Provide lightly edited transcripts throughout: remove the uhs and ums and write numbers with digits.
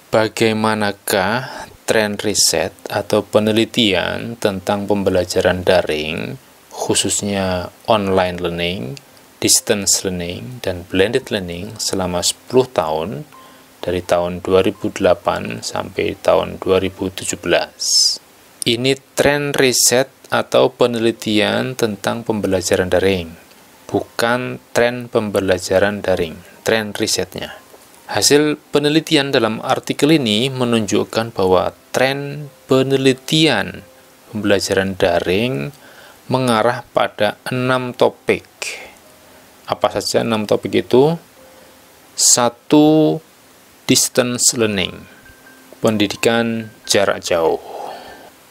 Bagaimanakah tren riset atau penelitian tentang pembelajaran daring, khususnya online learning, distance learning, dan blended learning selama 10 tahun, dari tahun 2008 sampai tahun 2017. Ini tren riset atau penelitian tentang pembelajaran daring, bukan tren pembelajaran daring, tren risetnya. Hasil penelitian dalam artikel ini menunjukkan bahwa tren penelitian pembelajaran daring mengarah pada 6 topik. Apa saja 6 topik itu? 1. Distance learning, pendidikan jarak jauh.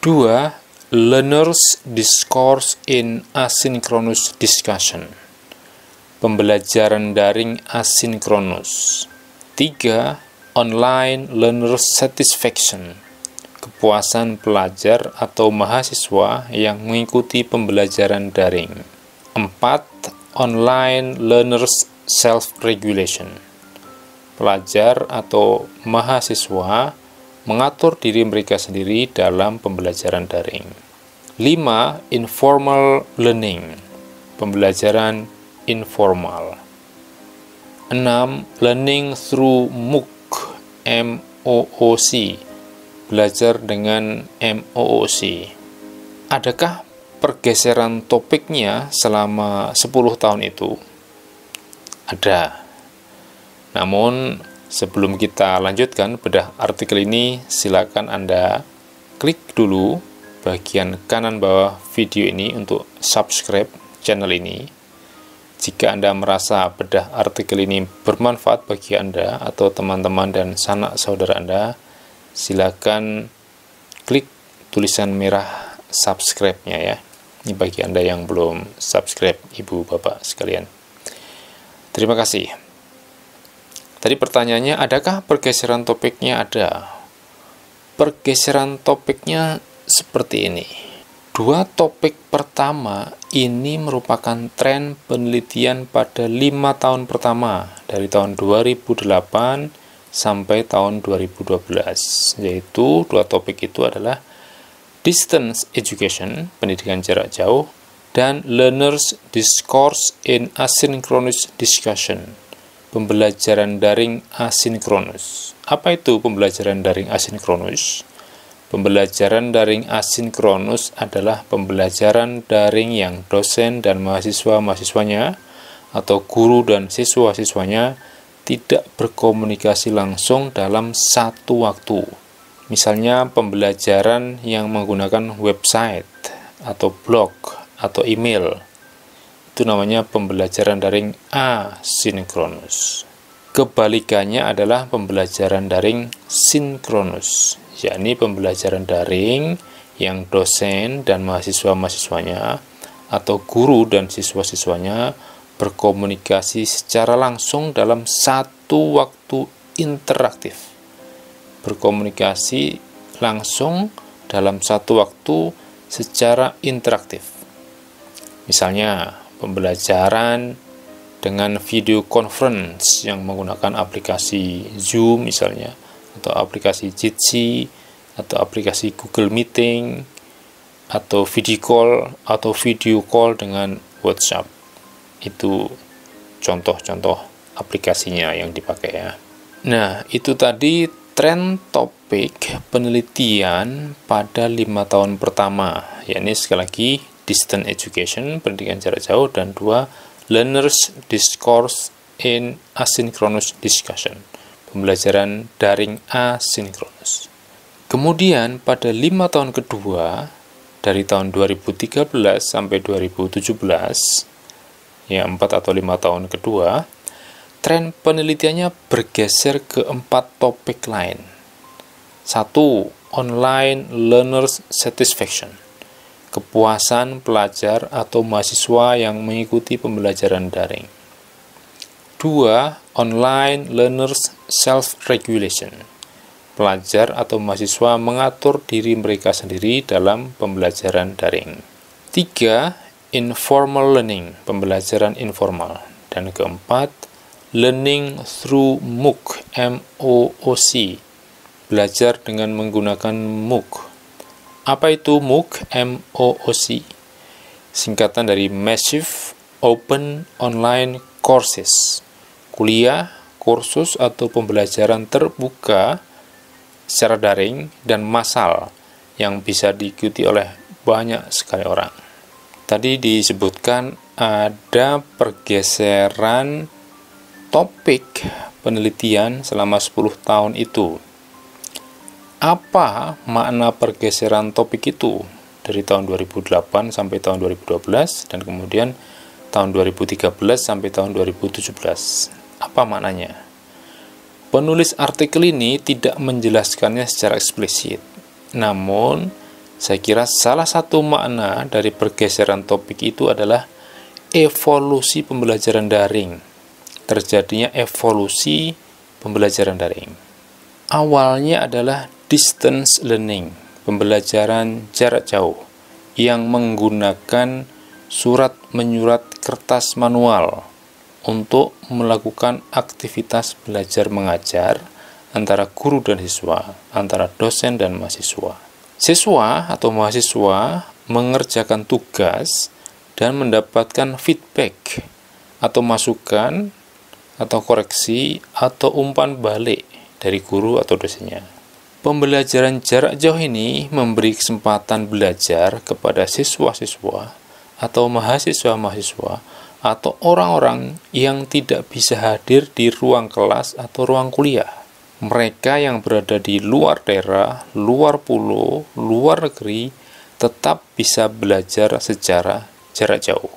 2. Learners discourse in asynchronous discussion, pembelajaran daring asinkronus. 3. Online learner satisfaction, kepuasan pelajar atau mahasiswa yang mengikuti pembelajaran daring. 4. Online learners self-regulation, pelajar atau mahasiswa mengatur diri mereka sendiri dalam pembelajaran daring. 5. Informal learning, pembelajaran informal. 6. Learning through MOOC, belajar dengan MOOC. Adakah pergeseran topiknya selama 10 tahun itu? Ada. Namun, sebelum kita lanjutkan bedah artikel ini, silakan Anda klik dulu bagian kanan bawah video ini untuk subscribe channel ini. Jika Anda merasa bedah artikel ini bermanfaat bagi Anda atau teman-teman dan sanak saudara Anda, silakan klik tulisan merah subscribe-nya ya. Ini bagi Anda yang belum subscribe, Ibu Bapak sekalian. Terima kasih. Tadi pertanyaannya, adakah pergeseran topiknya? Ada. Pergeseran topiknya seperti ini. 2 topik pertama ini merupakan tren penelitian pada 5 tahun pertama, dari tahun 2008 sampai tahun 2012. Yaitu 2 topik itu adalah distance education, pendidikan jarak jauh, dan learners discourse in asynchronous discussion, pembelajaran daring asinkronus. Apa itu pembelajaran daring asinkronus? Pembelajaran daring asinkronus adalah pembelajaran daring yang dosen dan mahasiswa-mahasiswanya atau guru dan siswa-siswanya tidak berkomunikasi langsung dalam satu waktu. Misalnya pembelajaran yang menggunakan website atau blog atau email. Itu namanya pembelajaran daring asinkronus. Kebalikannya adalah pembelajaran daring sinkronus, yakni pembelajaran daring yang dosen dan mahasiswa-mahasiswanya atau guru dan siswa-siswanya berkomunikasi secara langsung dalam satu waktu interaktif. Berkomunikasi langsung dalam satu waktu secara interaktif. Misalnya, pembelajaran dengan video conference yang menggunakan aplikasi Zoom misalnya, atau aplikasi Jitsi, atau aplikasi Google Meeting, atau video call dengan WhatsApp. Itu contoh-contoh aplikasinya yang dipakai ya. Nah, itu tadi tren topik penelitian pada 5 tahun pertama, yakni sekali lagi distance education, pendidikan jarak jauh, dan 2 learners discourse in asynchronous discussion, pembelajaran daring asinkronus. Kemudian pada 5 tahun kedua, dari tahun 2013 sampai 2017, ya 4 atau 5 tahun kedua, tren penelitiannya bergeser ke 4 topik lain. 1. Online learners satisfaction, kepuasan pelajar atau mahasiswa yang mengikuti pembelajaran daring. 2. Online learners self-regulation, pelajar atau mahasiswa mengatur diri mereka sendiri dalam pembelajaran daring. 3. Informal learning, pembelajaran informal. Dan keempat, learning through MOOC, belajar dengan menggunakan MOOC. Apa itu MOOC? M-O-O-C. Singkatan dari Massive Open Online Courses. Kuliah, kursus atau pembelajaran terbuka secara daring dan massal yang bisa diikuti oleh banyak sekali orang. Tadi disebutkan ada pergeseran topik penelitian selama 10 tahun itu. Apa makna pergeseran topik itu dari tahun 2008 sampai tahun 2012 dan kemudian tahun 2013 sampai tahun 2017? Apa maknanya? Penulis artikel ini tidak menjelaskannya secara eksplisit. Namun, saya kira salah satu makna dari pergeseran topik itu adalah evolusi pembelajaran daring. Terjadinya evolusi pembelajaran daring. Awalnya adalah distance learning, pembelajaran jarak jauh, yang menggunakan surat menyurat kertas manual untuk melakukan aktivitas belajar mengajar antara guru dan siswa, antara dosen dan mahasiswa. Siswa atau mahasiswa mengerjakan tugas dan mendapatkan feedback atau masukan atau koreksi atau umpan balik dari guru atau dosennya. Pembelajaran jarak jauh ini memberi kesempatan belajar kepada siswa-siswa atau mahasiswa-mahasiswa atau orang-orang yang tidak bisa hadir di ruang kelas atau ruang kuliah. Mereka yang berada di luar daerah, luar pulau, luar negeri, tetap bisa belajar secara jarak jauh.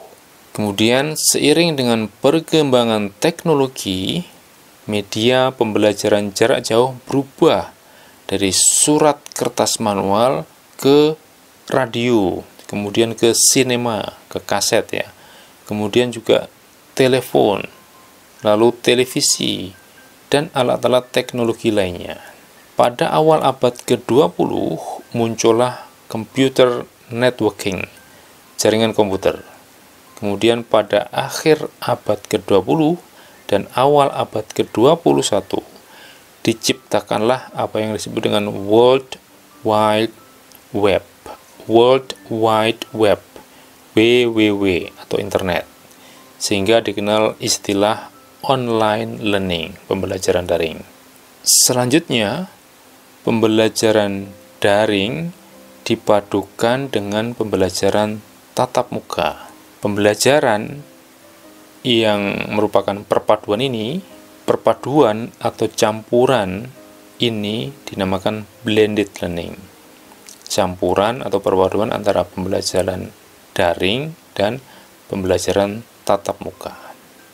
Kemudian, seiring dengan perkembangan teknologi, media pembelajaran jarak jauh berubah dari surat kertas manual ke radio, kemudian ke sinema, ke kaset ya. Kemudian juga telepon, lalu televisi, dan alat-alat teknologi lainnya. Pada awal abad ke-20 muncullah computer networking, jaringan komputer. Kemudian pada akhir abad ke-20 dan awal abad ke-21 diciptakanlah apa yang disebut dengan World Wide Web, World Wide Web, WWW atau internet, sehingga dikenal istilah online learning, pembelajaran daring. Selanjutnya, pembelajaran daring dipadukan dengan pembelajaran tatap muka. Pembelajaran yang merupakan perpaduan atau campuran ini dinamakan blended learning. Campuran atau perpaduan antara pembelajaran daring dan pembelajaran tatap muka.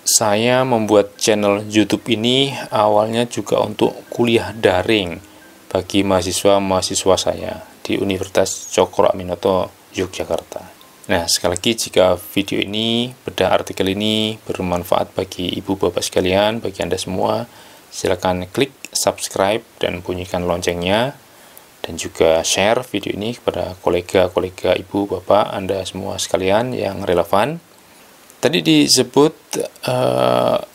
Saya membuat channel YouTube ini awalnya juga untuk kuliah daring bagi mahasiswa-mahasiswa saya di Universitas Cokro Aminoto, Yogyakarta. Nah, sekali lagi jika video ini, bedah artikel ini bermanfaat bagi ibu bapak sekalian, bagi Anda semua, silakan klik subscribe dan bunyikan loncengnya, dan juga share video ini kepada kolega-kolega ibu bapak Anda semua sekalian yang relevan. Tadi disebut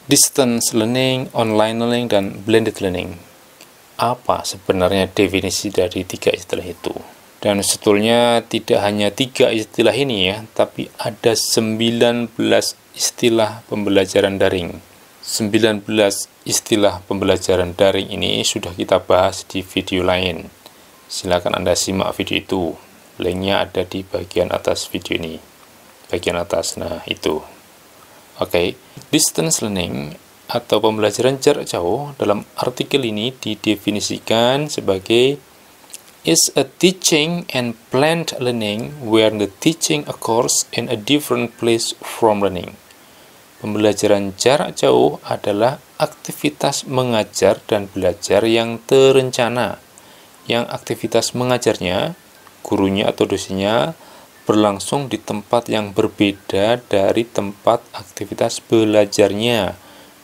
distance learning, online learning, dan blended learning. Apa sebenarnya definisi dari tiga istilah itu? Dan sebetulnya tidak hanya 3 istilah ini ya, tapi ada 19 istilah pembelajaran daring. 19 istilah pembelajaran daring ini sudah kita bahas di video lain. Silakan Anda simak video itu. Linknya ada di bagian atas video ini. Bagian atas, nah itu. Oke, distance learning atau pembelajaran jarak jauh dalam artikel ini didefinisikan sebagai is a teaching and planned learning where the teaching occurs in a different place from learning. Pembelajaran jarak jauh adalah aktivitas mengajar dan belajar yang terencana, yang aktivitas mengajarnya, gurunya atau dosennya, berlangsung di tempat yang berbeda dari tempat aktivitas belajarnya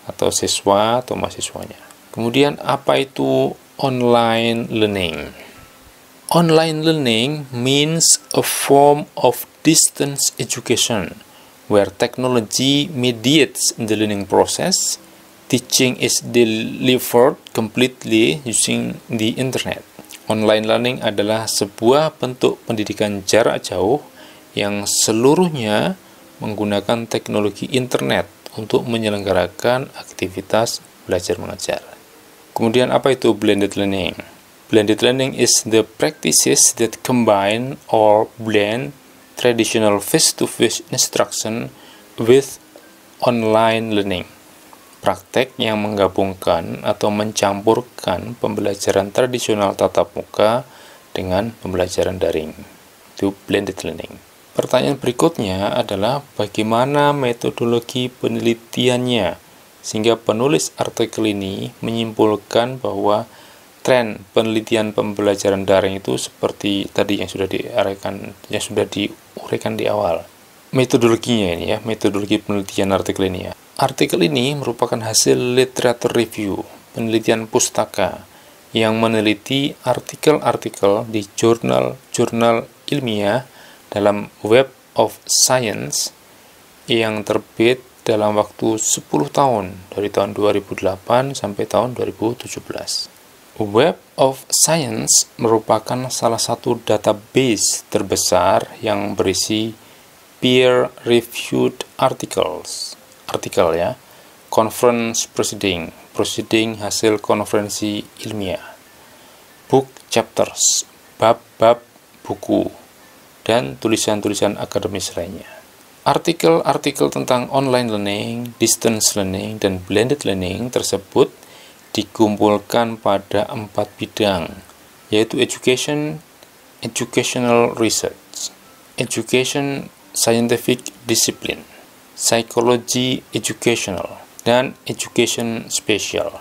atau siswa atau mahasiswanya. Kemudian apa itu online learning? Online learning means a form of distance education where technology mediates the learning process Teaching is delivered completely using the internet. Online learning adalah sebuah bentuk pendidikan jarak jauh yang seluruhnya menggunakan teknologi internet untuk menyelenggarakan aktivitas belajar mengajar. Kemudian apa itu blended learning? Blended learning is the practices that combine or blend traditional face-to-face instruction with online learning. Praktek yang menggabungkan atau mencampurkan pembelajaran tradisional tatap muka dengan pembelajaran daring. Itu blended learning. Pertanyaan berikutnya adalah bagaimana metodologi penelitiannya, sehingga penulis artikel ini menyimpulkan bahwa tren penelitian pembelajaran daring itu seperti tadi yang sudah diuraikan di awal. Metodologinya ini ya, metodologi penelitian artikel ini ya. Artikel ini merupakan hasil literature review, penelitian pustaka, yang meneliti artikel-artikel di jurnal-jurnal ilmiah dalam Web of Science yang terbit dalam waktu 10 tahun, dari tahun 2008 sampai tahun 2017. Web of Science merupakan salah satu database terbesar yang berisi peer-reviewed artikel ya, conference proceeding hasil konferensi ilmiah, book chapters, bab-bab buku, dan tulisan-tulisan akademis lainnya. Artikel-artikel tentang online learning, distance learning, dan blended learning tersebut dikumpulkan pada 4 bidang, yaitu education, educational research, education scientific discipline, psychology educational, dan education special.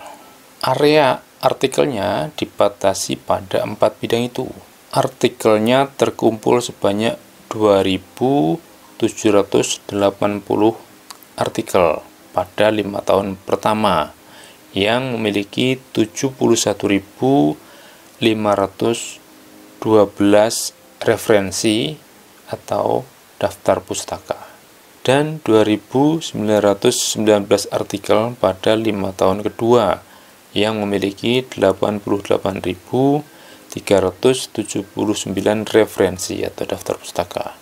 Area artikelnya dibatasi pada 4 bidang itu. Artikelnya terkumpul sebanyak 2.780 artikel pada 5 tahun pertama yang memiliki 71.512 referensi atau daftar pustaka, dan 2.919 artikel pada 5 tahun kedua yang memiliki 88.379 referensi atau daftar pustaka.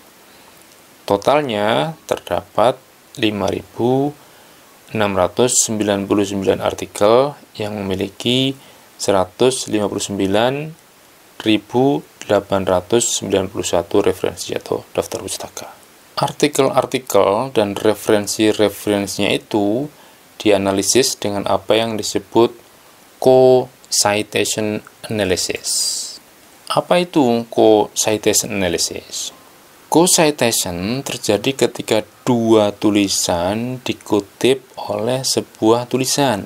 Totalnya terdapat 5.699 artikel yang memiliki 159.891 referensi atau daftar pustaka. Artikel-artikel dan referensi-referensinya itu dianalisis dengan apa yang disebut co-citation analysis. Apa itu co-citation analysis? Co-citation terjadi ketika dua tulisan dikutip oleh sebuah tulisan.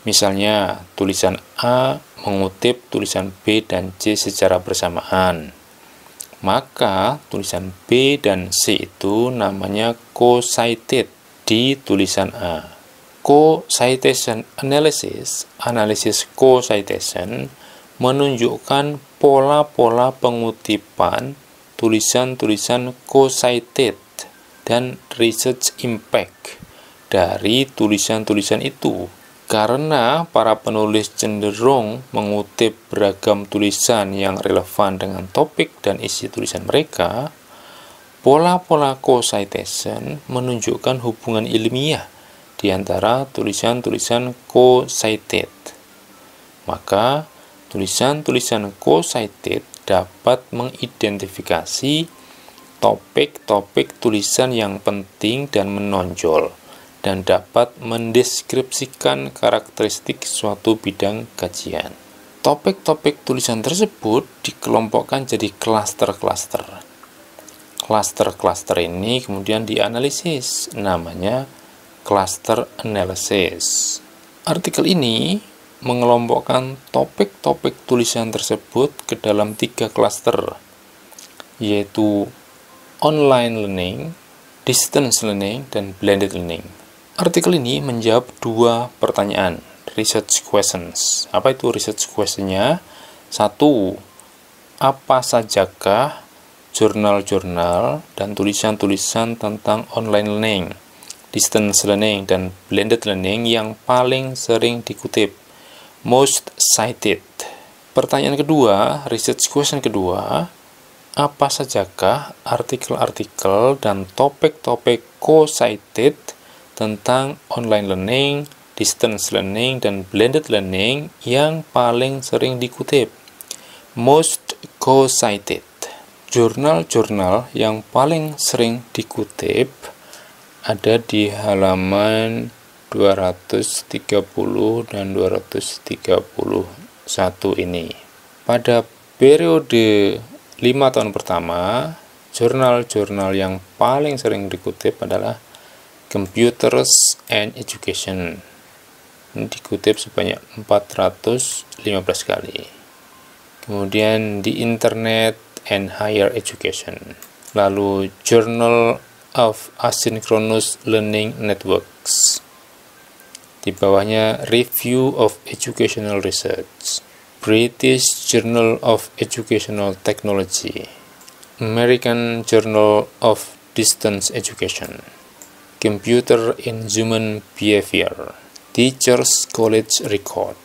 Misalnya, tulisan A mengutip tulisan B dan C secara bersamaan. Maka, tulisan B dan C itu namanya co-cited di tulisan A. Co-citation analysis, analisis co-citation, menunjukkan pola-pola pengutipan tulisan-tulisan co-cited dan research impact dari tulisan-tulisan itu. Karena para penulis cenderung mengutip beragam tulisan yang relevan dengan topik dan isi tulisan mereka, pola-pola co-citation menunjukkan hubungan ilmiah di antara tulisan-tulisan co-cited. Maka, tulisan-tulisan co-cited dapat mengidentifikasi topik-topik tulisan yang penting dan menonjol, dan dapat mendeskripsikan karakteristik suatu bidang kajian. Topik-topik tulisan tersebut dikelompokkan jadi klaster-klaster. Klaster-klaster ini kemudian dianalisis, namanya cluster analysis. Artikel ini mengelompokkan topik-topik tulisan tersebut ke dalam 3 klaster, yaitu online learning, distance learning, dan blended learning. Artikel ini menjawab 2 pertanyaan, research questions. Apa itu research questionnya? 1. Apa sajakah jurnal-jurnal dan tulisan-tulisan tentang online learning? distance learning, dan blended learning yang paling sering dikutip, most cited. Pertanyaan kedua, research question kedua, apa sajakah artikel-artikel dan topik-topik co-cited tentang online learning, distance learning, dan blended learning yang paling sering dikutip, most co-cited? Jurnal-jurnal yang paling sering dikutip ada di halaman 230 dan 231 ini. Pada periode 5 tahun pertama, jurnal-jurnal yang paling sering dikutip adalah Computers and Education. Ini dikutip sebanyak 415 kali. Kemudian di Internet and Higher Education. Lalu Journal of Asynchronous Learning Networks. Di bawahnya Review of Educational Research, British Journal of Educational Technology, American Journal of Distance Education, Computer in Human Behavior, Teachers College Record,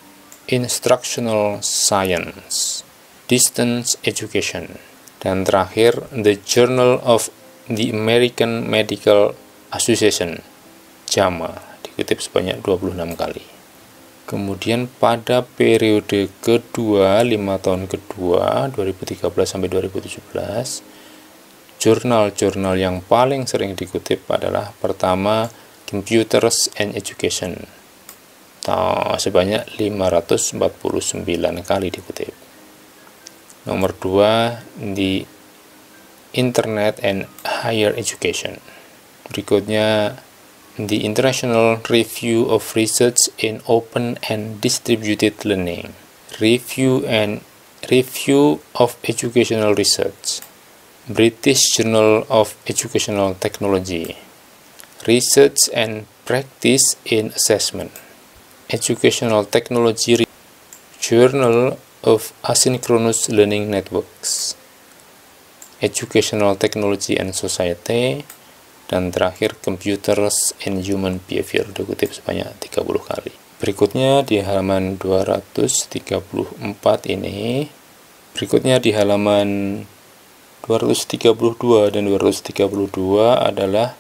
Instructional Science, Distance Education, dan terakhir The Journal of the American Medical Association, JAMA, dikutip sebanyak 26 kali. Kemudian pada periode kedua, 5 tahun kedua, 2013 sampai 2017, jurnal-jurnal yang paling sering dikutip adalah pertama Computers and Education, sebanyak 549 kali dikutip. Nomor 2 di Internet and Higher Education. Berikutnya The International Review of Research in Open and Distributed Learning, Review of Educational Research, British Journal of Educational Technology, Research and Practice in Assessment, Educational Technology, Journal of Asynchronous Learning Networks, Educational Technology and Society, dan terakhir Computers and Human Behavior, dikutip sebanyak 30 kali. Berikutnya di halaman 234 ini, berikutnya di halaman 232 dan 232 adalah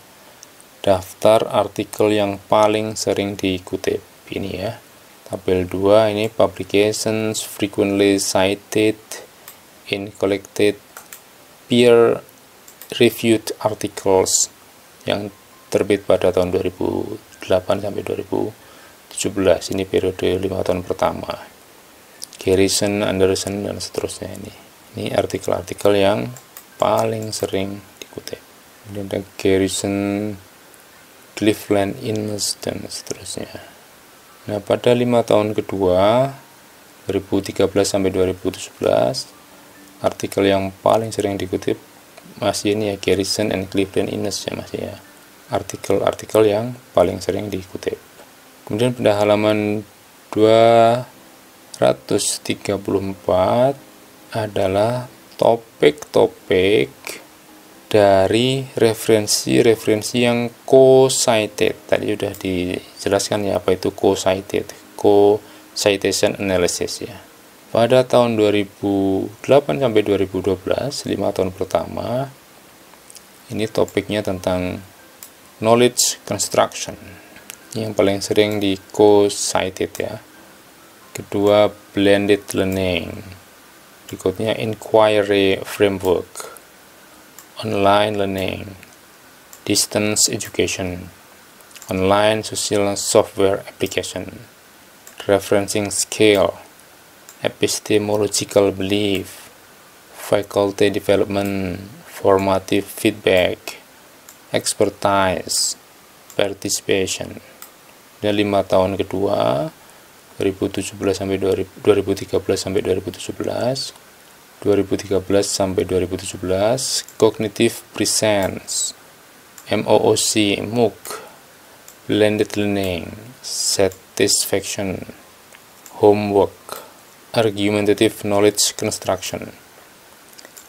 daftar artikel yang paling sering dikutip. Ini ya, tabel 2 ini publications frequently cited in collected peer-reviewed articles yang terbit pada tahun 2008 sampai 2017. Ini periode 5 tahun pertama. Garrison, Anderson, dan seterusnya ini. Ini artikel-artikel yang paling sering dikutip. Kemudian ada Garrison, Cleveland, Innes, dan seterusnya. Nah, pada 5 tahun kedua, 2013 sampai 2017, artikel yang paling sering dikutip masih ini ya, Garrison and Cleveland Innes ya, masih ya, artikel-artikel yang paling sering dikutip. Kemudian pada halaman 234 adalah topik-topik dari referensi-referensi yang co-cited. Tadi sudah dijelaskan ya apa itu co-cited, co-citation analysis ya. Pada tahun 2008 sampai 2012, 5 tahun pertama, ini topiknya tentang knowledge construction, yang paling sering di co-cited ya. Kedua, blended learning. Berikutnya, inquiry framework, online learning, distance education, online social software application, referencing scale, epistemological belief, faculty development, formative feedback, expertise, participation. Dan 5 tahun kedua, 2013 sampai 2017, 2013 sampai 2017, cognitive presence, MOOC, MOOC, blended learning, satisfaction, homework, argumentative knowledge construction,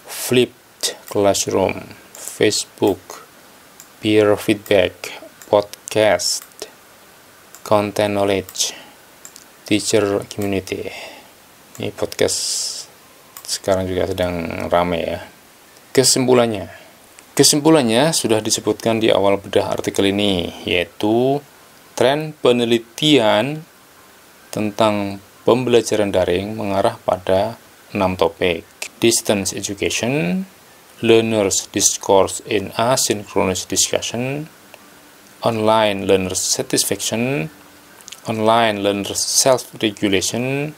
flipped classroom, Facebook, peer feedback, podcast, podcast, content knowledge, teacher community. Ini podcast sekarang juga sedang ramai ya. Kesimpulannya sudah disebutkan di awal bedah artikel ini, yaitu tren penelitian tentang pembelajaran daring mengarah pada 6 topik: distance education, learners discourse in asynchronous discussion, online learners satisfaction, online learners self-regulation,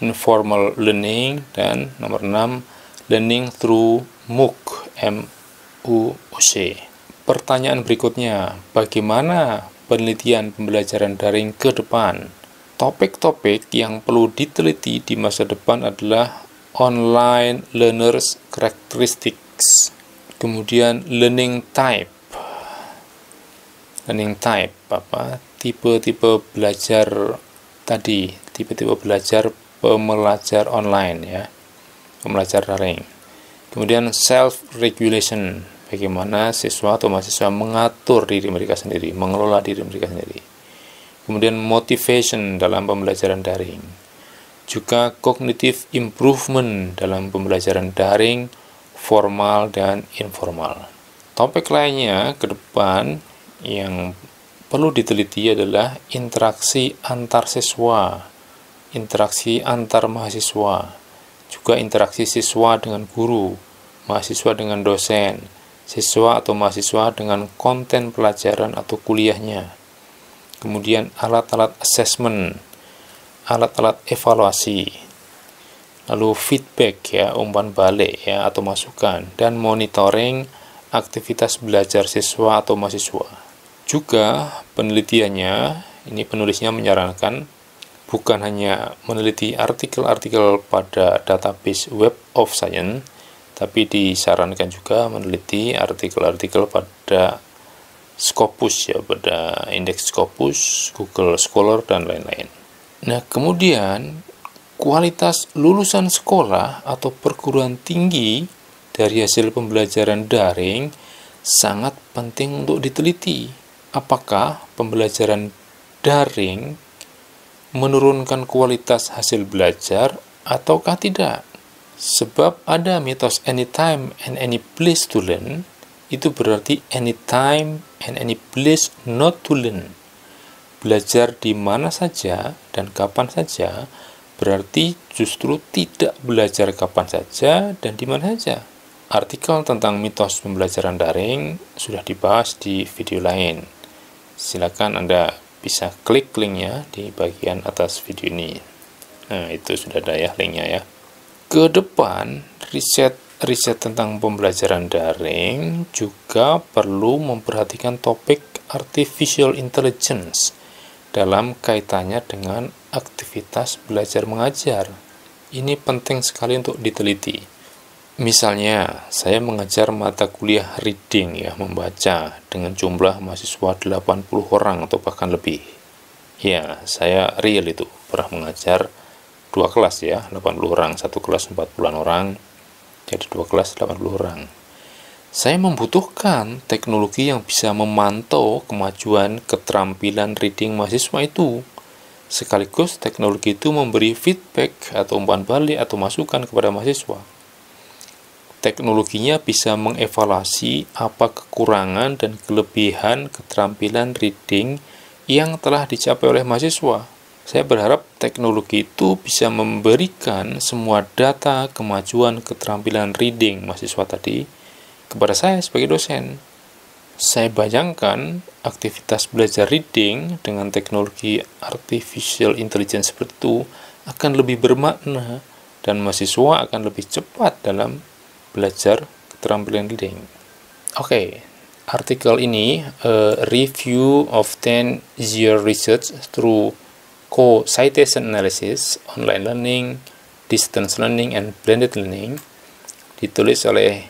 informal learning, dan nomor 6, learning through MOOC, MUOC. Pertanyaan berikutnya, bagaimana penelitian pembelajaran daring ke depan? Topik-topik yang perlu diteliti di masa depan adalah online learners characteristics, kemudian learning type, tipe-tipe belajar tadi, tipe-tipe belajar pembelajar online ya, pembelajar daring. Kemudian self regulation, bagaimana siswa atau mahasiswa mengatur diri mereka sendiri, mengelola diri mereka sendiri. Kemudian motivation dalam pembelajaran daring. Juga cognitive improvement dalam pembelajaran daring, formal dan informal. Topik lainnya ke depan yang perlu diteliti adalah interaksi antar siswa, interaksi antar mahasiswa, juga interaksi siswa dengan guru, mahasiswa dengan dosen, siswa atau mahasiswa dengan konten pelajaran atau kuliahnya. Kemudian alat-alat assessment, alat-alat evaluasi, lalu feedback ya, umpan balik ya atau masukan, dan monitoring aktivitas belajar siswa atau mahasiswa. Juga penelitiannya, ini penulisnya menyarankan bukan hanya meneliti artikel-artikel pada database Web of Science, tapi disarankan juga meneliti artikel-artikel pada Scopus ya, pada indeks Scopus, Google Scholar, dan lain-lain. Nah, kemudian kualitas lulusan sekolah atau perguruan tinggi dari hasil pembelajaran daring sangat penting untuk diteliti. Apakah pembelajaran daring menurunkan kualitas hasil belajar ataukah tidak? Sebab ada mitos anytime and any place to learn, itu berarti anytime and any place not to learn. Belajar di mana saja dan kapan saja berarti justru tidak belajar kapan saja dan di mana saja. Artikel tentang mitos pembelajaran daring sudah dibahas di video lain. Silakan Anda bisa klik linknya di bagian atas video ini. Nah, itu sudah ada ya linknya ya. Ke depan, riset tentang pembelajaran daring juga perlu memperhatikan topik artificial intelligence dalam kaitannya dengan aktivitas belajar mengajar. Ini penting sekali untuk diteliti. Misalnya, saya mengajar mata kuliah reading ya, membaca dengan jumlah mahasiswa 80 orang atau bahkan lebih. Ya, saya real itu, pernah mengajar 2 kelas ya, 80 orang, 1 kelas 40-an orang, jadi 2 kelas 80 orang. Saya membutuhkan teknologi yang bisa memantau kemajuan keterampilan reading mahasiswa itu. Sekaligus teknologi itu memberi feedback atau umpan balik atau masukan kepada mahasiswa. Teknologinya bisa mengevaluasi apa kekurangan dan kelebihan keterampilan reading yang telah dicapai oleh mahasiswa. Saya berharap teknologi itu bisa memberikan semua data kemajuan keterampilan reading mahasiswa tadi kepada saya sebagai dosen. Saya bayangkan aktivitas belajar reading dengan teknologi artificial intelligence seperti itu akan lebih bermakna dan mahasiswa akan lebih cepat dalam belajar keterampilan reading. Oke, artikel ini review of 10-year research through co-citation analysis, online learning, distance learning, and blended learning, ditulis oleh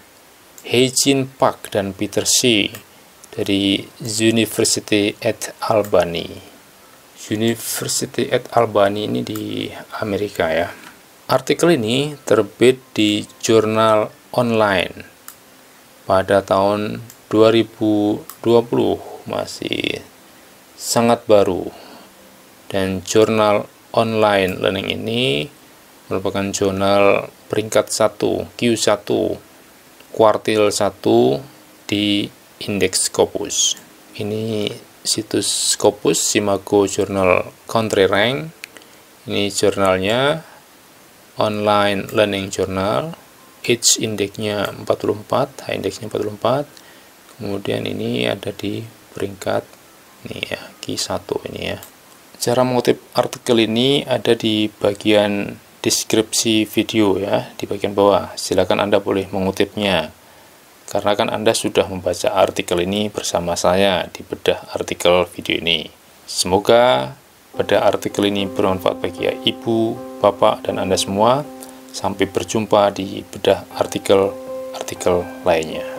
Hae-Jin Park dan Peter Shi dari University at Albany. University at Albany ini di Amerika ya. Artikel ini terbit di jurnal online pada tahun 2020, masih sangat baru. Dan jurnal online learning ini merupakan jurnal peringkat 1, Q1, kuartil 1 di Indeks Scopus. Ini situs Scopus, Simago Journal Country Rank. Ini jurnalnya, online learning journal, H indeksnya 44, H indeksnya 44. Kemudian ini ada di peringkat ini ya, Q1 ini ya. Cara mengutip artikel ini ada di bagian deskripsi video ya, di bagian bawah. Silakan Anda boleh mengutipnya. Karena kan Anda sudah membaca artikel ini bersama saya di bedah artikel video ini. Semoga bedah artikel ini bermanfaat bagi Ibu, Bapak, dan Anda semua. Sampai berjumpa di bedah artikel lainnya.